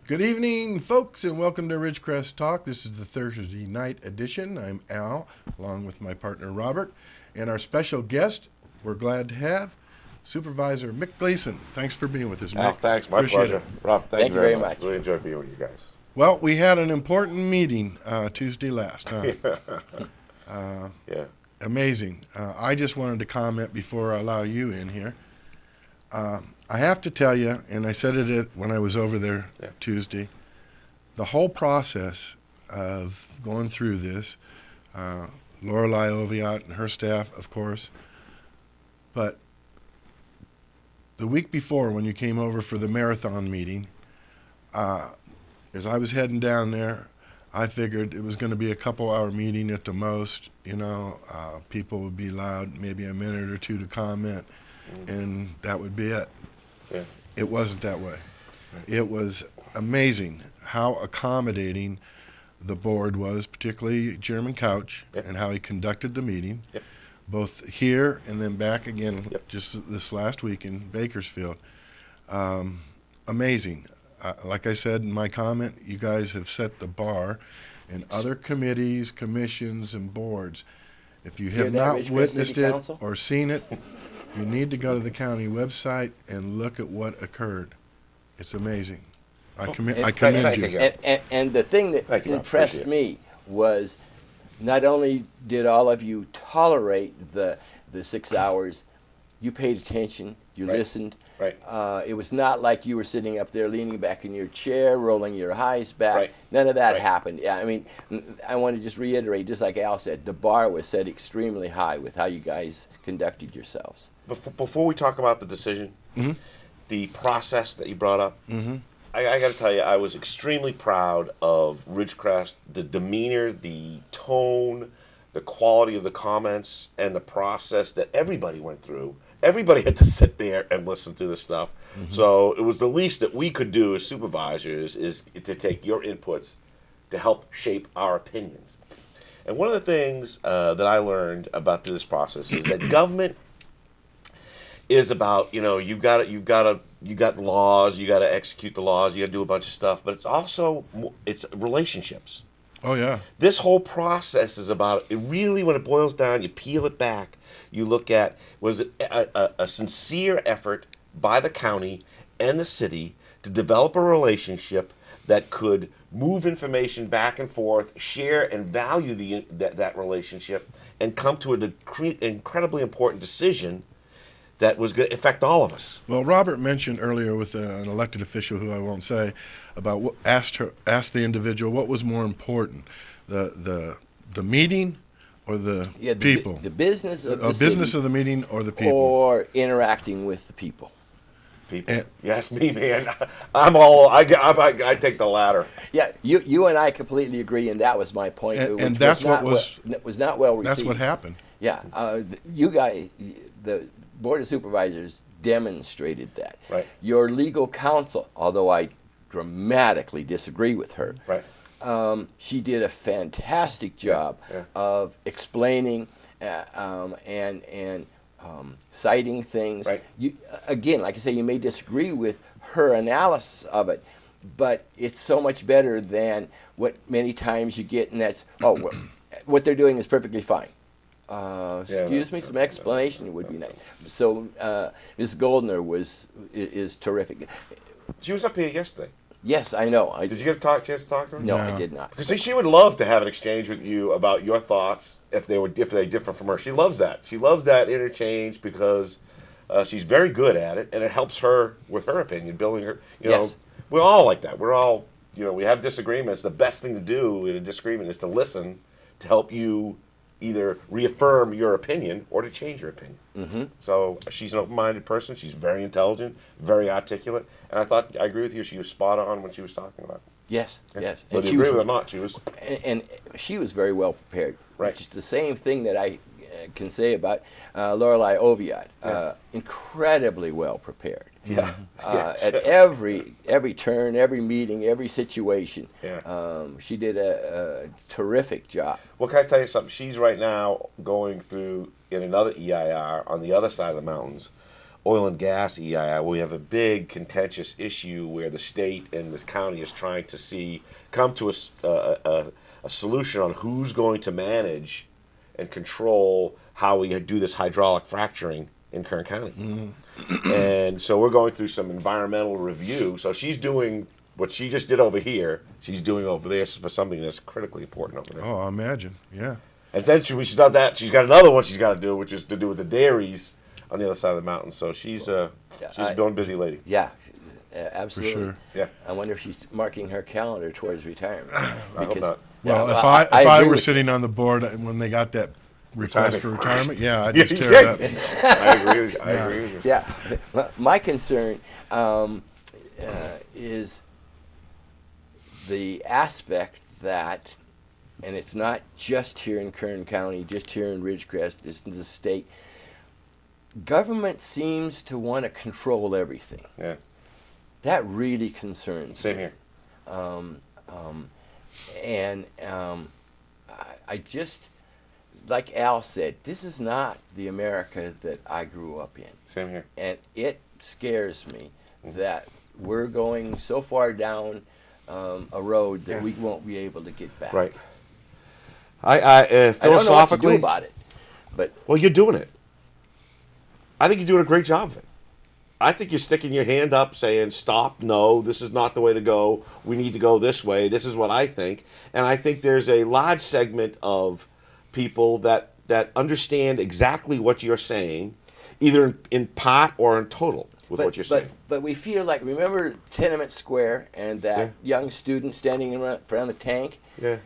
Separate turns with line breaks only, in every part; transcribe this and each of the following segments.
Good evening, folks, and welcome to Ridgecrest Talk. This is the Thursday night edition. I'm Al, along with my partner Robert, and our special guest, we're glad to have, Supervisor Mick Gleason. Thanks for being with us, Mick.
Al, thanks. My
Appreciate
pleasure.
it.
Rob, thank you very much. Really enjoyed being with you guys.
Well, we had an important meeting Tuesday last, huh?
Yeah.
Amazing. I just wanted to comment before I allow you in here. I have to tell you, and I said it when I was over there Tuesday, the whole process of going through this, Lorelei Oviatt and her staff, of course, but the week before when you came over for the marathon meeting, as I was heading down there, I figured it was going to be a couple-hour meeting at the most. You know, people would be allowed maybe a minute or two to comment, and that would be it.
Yeah.
It wasn't that way. It was amazing how accommodating the board was, particularly Chairman Couch, and how he conducted the meeting, both here and then back again just this last week in Bakersfield. Amazing. Like I said in my comment, you guys have set the bar in other committees, commissions, and boards. If you have not witnessed it or seen it, you need to go to the county website and look at what occurred. It's amazing. I commend you.
And the thing that impressed me was not only did all of you tolerate the 6 hours, you paid attention, you listened.
Right.
It was not like you were sitting up there leaning back in your chair, rolling your eyes back. None of that happened. Yeah, I mean, I want to just reiterate, just like Al said, the bar was set extremely high with how you guys conducted yourselves.
Before we talk about the decision, the process that you brought up, I got to tell you, I was extremely proud of Ridgecrest, the demeanor, the tone, the quality of the comments, and the process that everybody went through. Everybody had to sit there and listen to this stuff. So it was the least that we could do as supervisors is to take your inputs to help shape our opinions. And one of the things that I learned about this process is that government is about, you know, you got laws, you got to execute the laws, you got to do a bunch of stuff, but it's relationships.
Oh yeah.
This whole process is about, it really, when it boils down, you peel it back, you look at, was it a sincere effort by the county and the city to develop a relationship that could move information back and forth, share and value that relationship, and come to an incredibly important decision that was going to affect all of us.
Well, Robert mentioned earlier with an elected official who I won't say about asked the individual what was more important, the meeting or the people,
the business of the
business
city,
of the meeting or the people,
or interacting with the people.
People, yes, me, man. I take the latter.
Yeah, you and I completely agree, and that was my point.
And that's what was
not well received.
That's what happened.
Yeah, you guys, the Board of Supervisors demonstrated that.
Right.
Your legal counsel, although I dramatically disagree with her, she did a fantastic job of explaining and citing things.
Right.
You, again, like I say, you may disagree with her analysis of it, but it's so much better than what many times you get, and that's, what they're doing is perfectly fine. Excuse me, some explanation would be nice. So Ms. Goldner is terrific.
She was up here yesterday.
Yes, I know.
Did you get a chance to talk to her?
No, I did not.
Because she would love to have an exchange with you about your thoughts if they differ from her. She loves that. She loves that interchange because she's very good at it, and it helps her with her opinion, building her. You know, we're all like that. We're all, you know, we have disagreements. The best thing to do in a disagreement is to listen to help you either reaffirm your opinion or to change your opinion. So she's an open-minded person. She's very intelligent, very articulate, and I agree with you. She was spot on when she was talking about it.
Yes, yes.
Whether you agree with her or not, she was.
And she was very well prepared.
Right.
Which is the same thing that I can say about Lorelei Oviatt. Incredibly well prepared.
Yeah.
At every turn, every meeting, every situation.
Yeah.
She did a terrific job.
Well, can I tell you something? She's right now going through in another EIR on the other side of the mountains oil and gas EIR, we have a big contentious issue where the state and this county is trying to come to a solution on who's going to manage and control how we do this hydraulic fracturing in Kern County. And so we're going through some environmental review. So she's doing what she just did over here, she's doing over there for something that's critically important over there.
Oh, I imagine, yeah.
And then she's done that. She's got another one she's got to do, which is to do with the dairies on the other side of the mountain. So she's a busy lady.
Yeah, absolutely.
For sure.
Yeah.
I wonder if she's marking her calendar towards retirement.
I hope not.
Well,
Yeah,
if I
agree
were
with
sitting on the board when they got that request for retirement, yeah, I'd
Yeah,
just tear it up.
I agree with you. I agree with you.
Yeah, my concern is the aspect that, and it's not just here in Kern County, just here in Ridgecrest, it's in the state. Government seems to want to control everything.
Yeah.
That really concerns
Same
me.
here.
I just, like Al said, this is not the America that I grew up in.
Same here.
And it scares me that we're going so far down a road that we won't be able to get back.
Right. I
I don't know what to
philosophically,
do about it, but
well, you're doing it. I think you're doing a great job of it. I think you're sticking your hand up saying, stop, no, this is not the way to go. We need to go this way. This is what I think. And I think there's a large segment of people that understand exactly what you're saying, either in part or in total with what you're saying.
But we feel like, remember Tenement Square and that young student standing in front of the tank?
Yeah.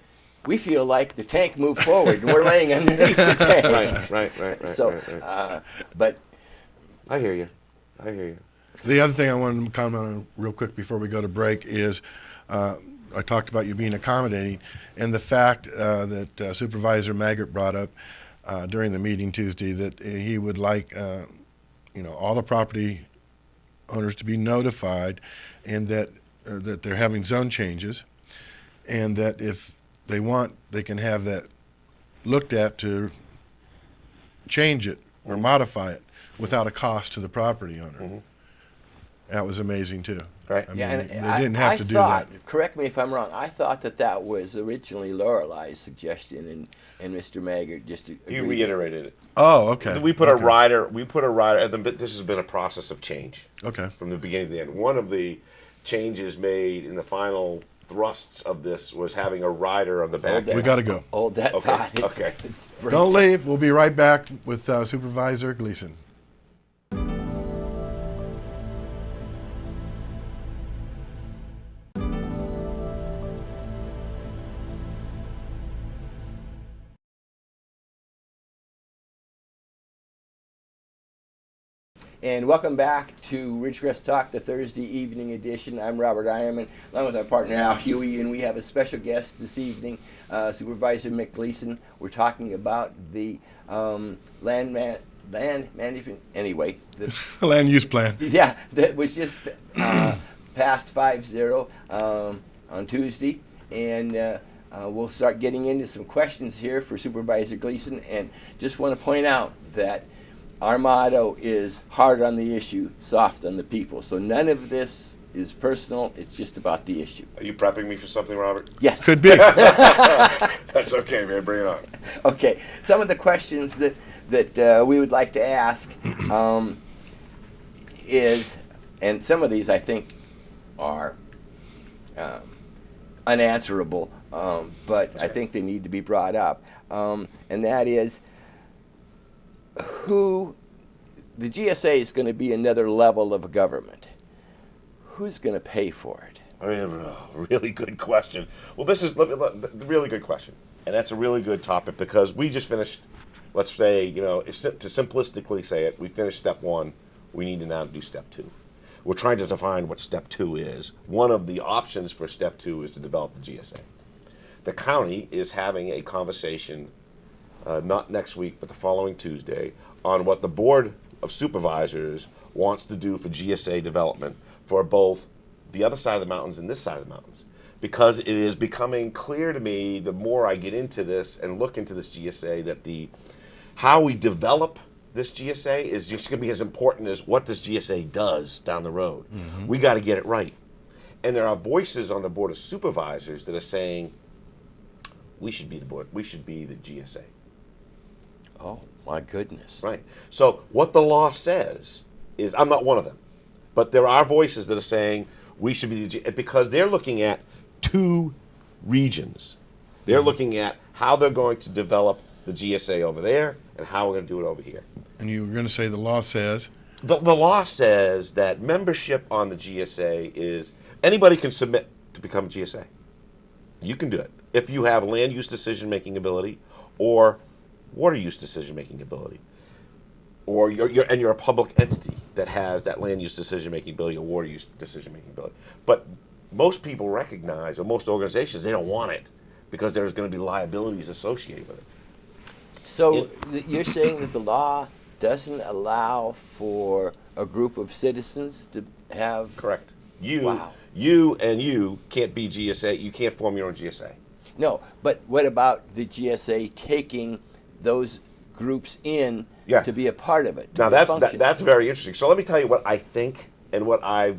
We feel like the tank moved forward and we're laying underneath the tank.
Right.
So, but
I hear you.
The other thing I wanted to comment on real quick before we go to break is I talked about you being accommodating, and the fact that Supervisor Maggart brought up during the meeting Tuesday that he would like all the property owners to be notified, and that they're having zone changes, and that if they want, they can have that looked at to change it or modify it without a cost to the property owner. That was amazing too.
Right.
I mean,
yeah,
they didn't have to do that.
Correct me if I'm wrong. I thought that was originally Lorelei's suggestion, and Mr. Maggart just agreed.
You reiterated it.
Oh, okay.
We put a rider. And this has been a process of change.
Okay.
From the beginning to the end. One of the changes made in the final thrusts of this was having a rider on the back.
We got to go.
Hold that thought.
Okay.
Don't leave. We'll be right back with Supervisor Gleason.
And welcome back to Ridgecrest Talk, the Thursday evening edition. I'm Robert Eierman, along with our partner Al Huey, and we have a special guest this evening, Supervisor Mick Gleason. We're talking about the land management, anyway.
Land use plan.
Yeah, that was just passed 5-0 on Tuesday, and we'll start getting into some questions here for Supervisor Gleason, and just want to point out that our motto is hard on the issue, soft on the people. So none of this is personal. It's just about the issue.
Are you prepping me for something, Robert?
Yes.
Could be.
That's okay, man. Bring it on.
Okay. Some of the questions that we would like to ask is, and some of these I think are unanswerable, but I think they need to be brought up. And that is, the GSA is going to be another level of government. Who's going to pay for it?
Really good question. Well, this is a really good question, and that's a really good topic because we just finished. Let's say, to simplistically say it, we finished step 1. We need to now do step 2. We're trying to define what step 2 is. One of the options for step 2 is to develop the GSA. The county is having a conversation. Not next week, but the following Tuesday, on what the Board of Supervisors wants to do for GSA development for both the other side of the mountains and this side of the mountains. Because it is becoming clear to me, the more I get into this and look into this GSA, that how we develop this GSA is just going to be as important as what this GSA does down the road.
Mm-hmm.
We got to get it right. And there are voices on the Board of Supervisors that are saying, we should be the board, we should be the GSA.
Oh, my goodness.
Right. So what the law says is, I'm not one of them, but there are voices that are saying we should be the GSA, because they're looking at 2 regions. They're looking at how they're going to develop the GSA over there and how we're going to do it over here.
And you were going to say the law says?
The law says that membership on the GSA is, anybody can submit to become a GSA. You can do it if you have land use decision-making ability or water use decision-making ability, or you're a public entity that has that land use decision-making ability or water use decision-making ability. But most people recognize, or most organizations, they don't want it because there's going to be liabilities associated with it.
So you're saying that the law doesn't allow for a group of citizens to have...
Correct. You
Wow.
you can't be GSA. You can't form your own GSA.
No, but what about the GSA taking those groups in to be a part of it?
Now that's very interesting. So let me tell you what I think and what I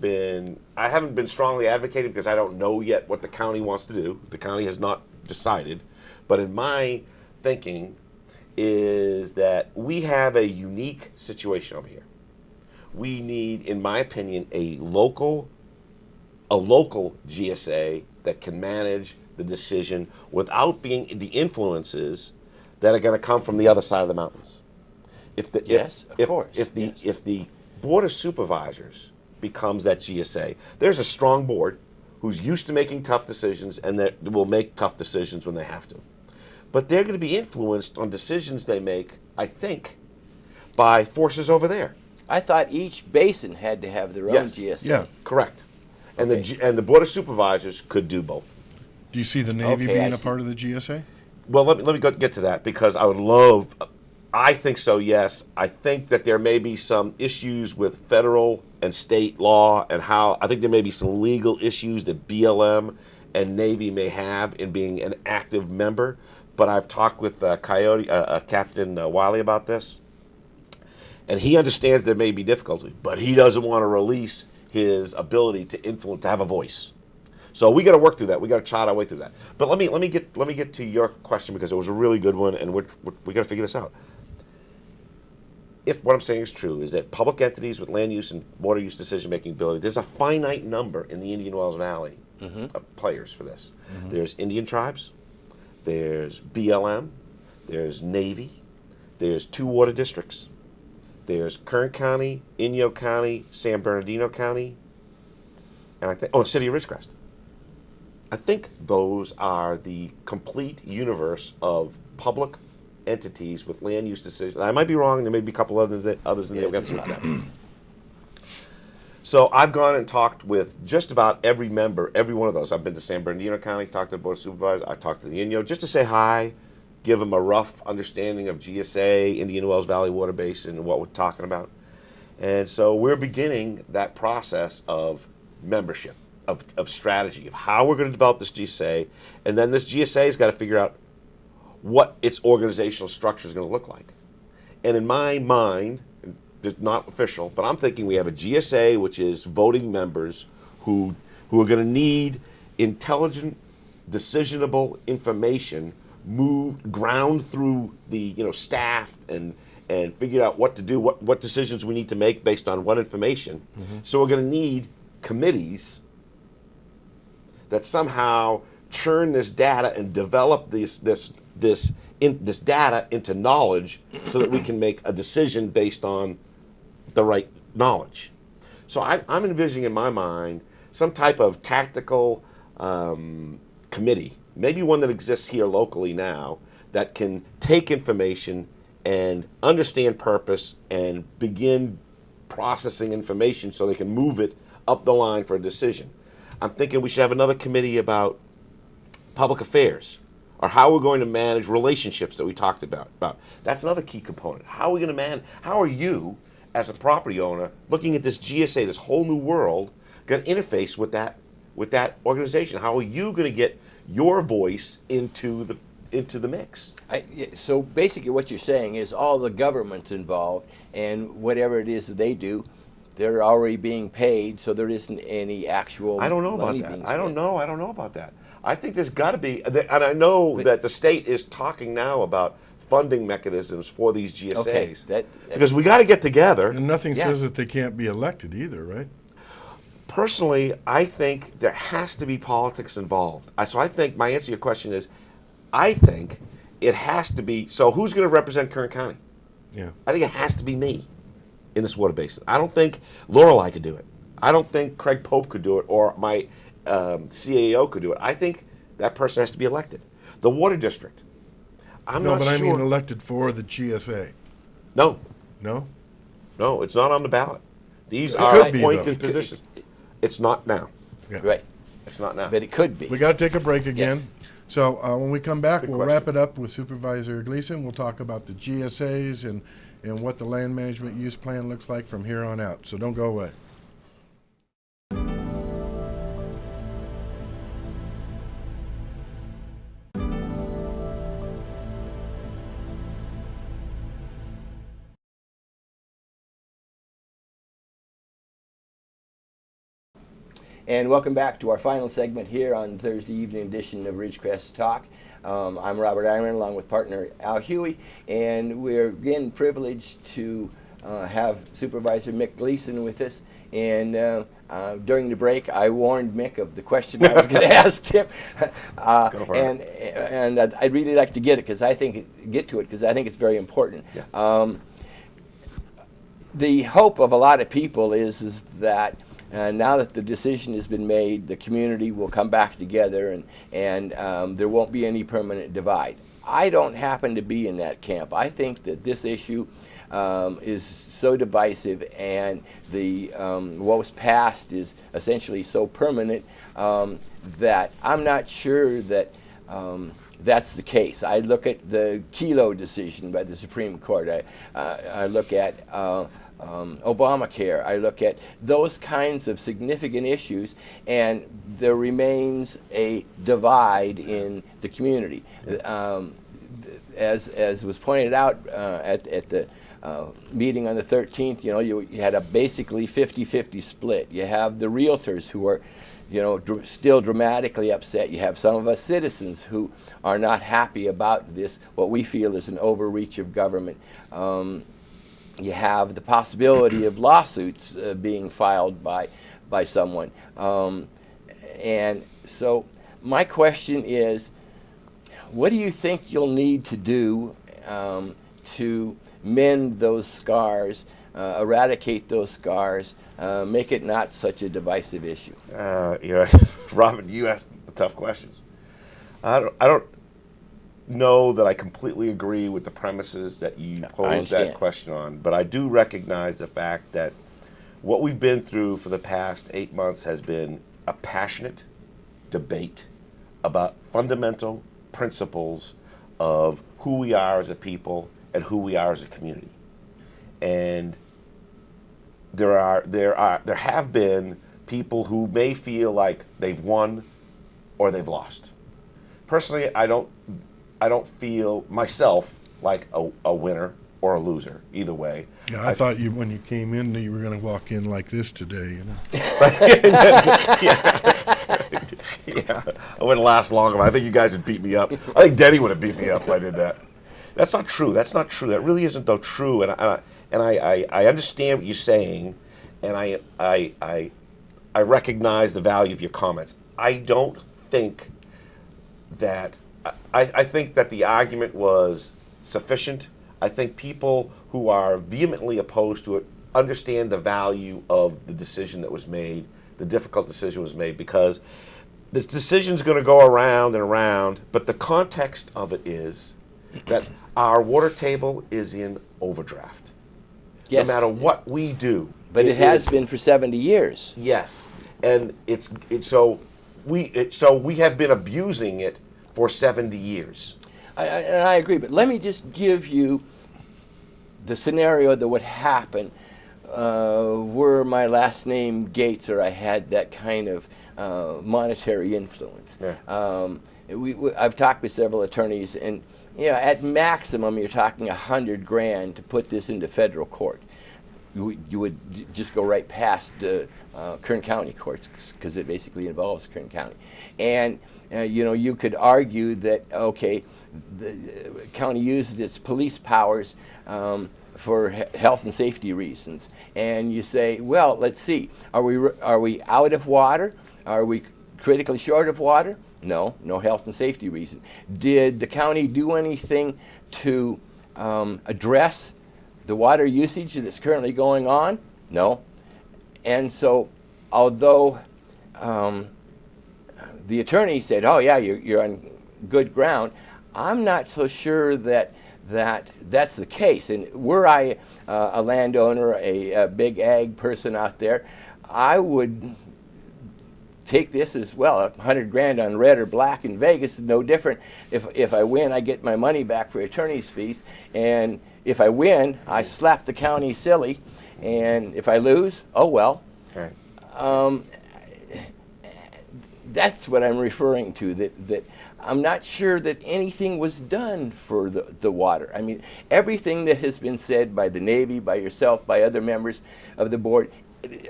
haven't been strongly advocating because I don't know yet what the county wants to do. The county has not decided. But in my thinking is that we have a unique situation over here. We need, in my opinion, a local GSA that can manage the decision without being the influences that are going to come from the other side of the mountains. If the Board of Supervisors becomes that GSA, there's a strong board who's used to making tough decisions and that will make tough decisions when they have to. But they're going to be influenced on decisions they make, I think, by forces over there.
I thought each basin had to have their own GSA.
Yeah.
Correct. And
Okay.
the Board of Supervisors could do both.
Do you see the Navy
Okay, I
being a
see.
part of the GSA?
Well, let me get to that because I would love. I think so. Yes, I think that there may be some issues with federal and state law and how I think there may be some legal issues that BLM and Navy may have in being an active member. But I've talked with Captain Wiley about this, and he understands there may be difficulty, but he doesn't want to release his ability to influence, to have a voice. So we got to work through that. We got to chart our way through that. But let me get to your question because it was a really good one, and we got to figure this out. If what I'm saying is true, is that public entities with land use and water use decision-making ability, there's a finite number in the Indian Wells Valley of players for this. There's Indian tribes, there's BLM, there's Navy, there's 2 water districts, there's Kern County, Inyo County, San Bernardino County, and I think City of Ridgecrest. I think those are the complete universe of public entities with land use decisions. I might be wrong. There may be a couple others in there. We have to look at that. So I've gone and talked with just about every member, every one of those. I've been to San Bernardino County, talked to the Board of Supervisors. I talked to the Inyo just to say hi, give them a rough understanding of GSA, Indian Wells Valley Water Basin, and what we're talking about. And so we're beginning that process of membership, of strategy, of how we're going to develop this GSA. And then this GSA has got to figure out what its organizational structure is going to look like. And in my mind, it's not official, but I'm thinking we have a GSA, which is voting members who are going to need intelligent, decisionable information ground through the staff and figured out what to do, what decisions we need to make based on what information. So we're going to need committees that somehow churn this data and develop this data into knowledge so that we can make a decision based on the right knowledge. So I'm envisioning in my mind some type of tactical committee, maybe one that exists here locally now, that can take information and understand purpose and begin processing information so they can move it up the line for a decision. I'm thinking we should have another committee about public affairs, or how we're going to manage relationships that we talked about. That's another key component. How are we going to manage? How are you, as a property owner, looking at this GSA, this whole new world, going to interface with that organization? How are you going to get your voice into into the mix.
So basically what you're saying is all the government's involved, and whatever it is that they do, they're already being paid, so there isn't any actual
I don't know about
money
that.
being
I don't
spent.
know. I don't know about that. I think there's got to be, and I know that the state is talking now about funding mechanisms for these GSAs.
Okay,
because we got to get together.
And nothing
Yeah.
says that they can't be elected either, right?
Personally, I think there has to be politics involved. So I think my answer to your question is, I think it has to be. So who's going to represent Kern County?
Yeah.
I think it has to be me in this water basin. I don't think Lorelei could do it. I don't think Craig Pope could do it, or my CAO could do it. I think that person has to be elected. The water district. I'm
No,
not
but
sure.
I mean elected for the GSA.
No,
No?
no, it's not on the ballot. These
It
are
could be,
appointed
though.
positions. It's not now.
Yeah.
Right,
It's not now.
but it could be.
We got to take a break again.
Yes.
So when we come back,
Good
we'll
question.
wrap it up with Supervisor Gleason. We'll talk about the GSAs and what the land management use plan looks like from here on out. So don't go away.
And welcome back to our final segment here on Thursday evening edition of Ridgecrest Talk. I'm Robert Eierman along with partner Al Huey, and we're again privileged to have Supervisor Mick Gleason with us. And during the break, I warned Mick of the question I was going to ask him,
Go for it.
and I'd really like to get to it because I think it's very important.
Yeah.
The hope of a lot of people is that now that the decision has been made, the community will come back together and there won't be any permanent divide. I don't happen to be in that camp. I think that this issue is so divisive, and what was passed is essentially so permanent that I'm not sure that that's the case. I look at the Kelo decision by the Supreme Court. I look at Obamacare. I look at those kinds of significant issues, and there remains a divide in the community. As was pointed out at the meeting on the 13th, you had a basically 50-50 split. You have the realtors who are, still dramatically upset. You have some of us citizens who are not happy about this, what we feel is an overreach of government. You have the possibility of lawsuits being filed by someone. And so my question is, what do you think you'll need to do to mend those scars, eradicate those scars, make it not such a divisive issue?
Robin, you asked the tough questions. I don't know that I completely agree with the premises that you posed that question on, but I do recognize the fact that what we've been through for the past 8 months has been a passionate debate about fundamental principles of who we are as a people and who we are as a community. And there have been people who may feel like they've won or they've lost. Personally, I don't feel myself like a winner or a loser, either way.
Yeah, I thought when you came in, you were going to walk in like this today,
Yeah, I wouldn't last long. I think you guys would beat me up. I think Denny would have beat me up if I did that. That's not true. That's not true. That really isn't though true. And I understand what you're saying, and I recognize the value of your comments. I don't think that. I think that the argument was sufficient. I think people who are vehemently opposed to it understand the value of the decision that was made, the difficult decision was made, because this decision's going to go around and around, but the context of it is that our water table is in overdraft.
Yes.
No matter what we do.
But it has been for 70 years.
Yes, and so we have been abusing it for 70 years.
I agree, but let me just give you the scenario that would happen were my last name Gates or I had that kind of monetary influence.
Yeah.
I've talked with several attorneys, and at maximum you're talking $100,000 to put this into federal court. You would just go right past Kern County courts because it basically involves Kern County, and you could argue that okay, the county used its police powers for health and safety reasons, and you say, well, let's see, are we out of water? Are we critically short of water? No health and safety reason. Did the county do anything to address the water usage that's currently going on? No. And so, although the attorney said, oh yeah, you're on good ground, I'm not so sure that's the case. And were I a landowner, a big ag person out there, I would take this as well. $100,000 on red or black in Vegas is no different. If I win, I get my money back for attorney's fees, and if I win, I slap the county silly, and if I lose, oh well.
Right.
That's what I'm referring to, that I'm not sure that anything was done for the water. I mean, everything that has been said by the Navy, by yourself, by other members of the board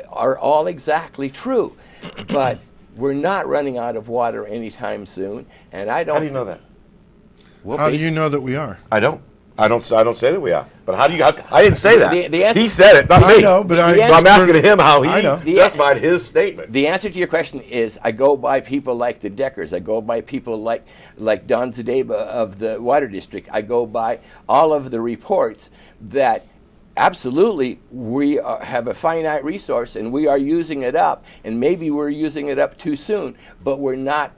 are all exactly true. But we're not running out of water anytime soon, and I don't...
How do you know that?
Well,
How do you know that we are?
I don't say that we are. But how do you? I didn't say that.
The answer,
he said it, not me.
I know, but
I'm asking him how he justified his statement.
The answer to your question is, I go by people like the Deckers. I go by people like Don Zadeba of the Water District. I go by all of the reports that absolutely we have a finite resource and we are using it up, and maybe we're using it up too soon, but we're not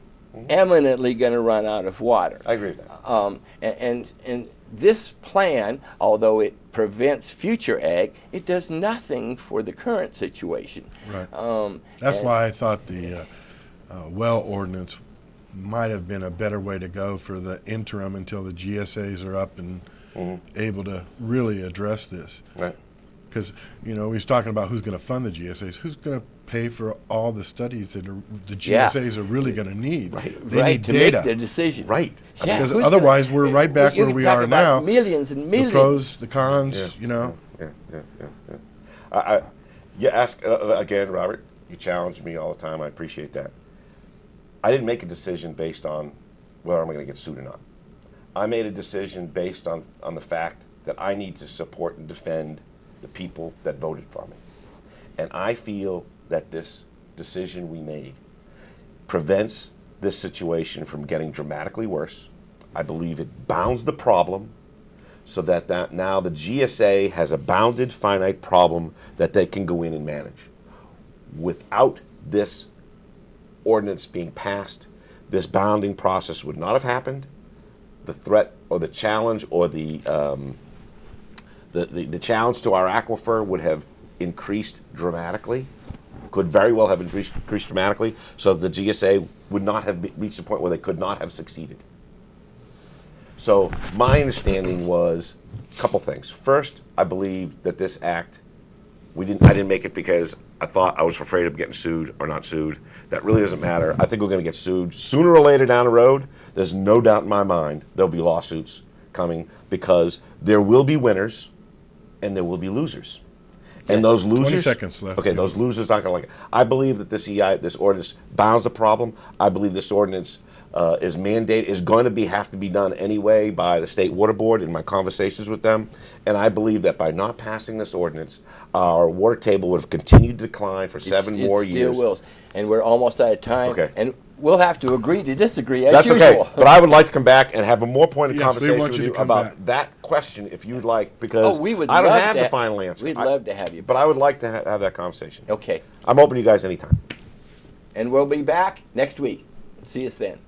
eminently going to run out of water.
I agree with that.
And this plan, although it prevents future ag, it does nothing for the current situation.
Right. That's why I thought the well ordinance might have been a better way to go for the interim until the GSAs are up and able to really address this.
Right.
Because, he was talking about who's going to fund the GSAs. Who's going to pay for all the studies that the GSAs are really going to need?
Right.
They need
to
data.
make the decision.
Right.
Yeah.
Because otherwise we're right back where we are now.
Millions and millions.
The pros, the cons,
Yeah. You ask, again, Robert, you challenge me all the time. I appreciate that. I didn't make a decision based on whether I'm going to get sued or not. I made a decision based on the fact that I need to support and defend the people that voted for me. And I feel that this decision we made prevents this situation from getting dramatically worse. I believe it bounds the problem so that now the GSA has a bounded finite problem that they can go in and manage. Without this ordinance being passed, this bounding process would not have happened. The threat or the challenge or the challenge to our aquifer would have increased dramatically, could very well have increased dramatically, so the GSA would not have reached a point where they could not have succeeded. So my understanding was a couple things. First, I believe that this act, I didn't make it because I thought I was afraid of getting sued or not sued. That really doesn't matter. I think we're going to get sued sooner or later down the road. There's no doubt in my mind there'll be lawsuits coming because there will be winners and there will be losers. And those losers,
20 seconds left.
Okay, those losers aren't going to like it. I believe that this ordinance bounds the problem. I believe this ordinance is going to have to be done anyway by the State Water Board in my conversations with them. And I believe that by not passing this ordinance, our water table would have continued to decline for 7 more years.
It still will. And we're almost out of time.
Okay.
And we'll have to agree to disagree as
That's
usual.
okay. But I would like to come back and have a more pointed
Yes, we
conversation
want
with
you
you
to come
about
back.
that question if you'd like, because
we would
I don't
love
have
to
the final answer.
We'd love to have you.
But I would like to have that conversation.
Okay.
I'm open to you guys anytime.
And we'll be back next week. See us then.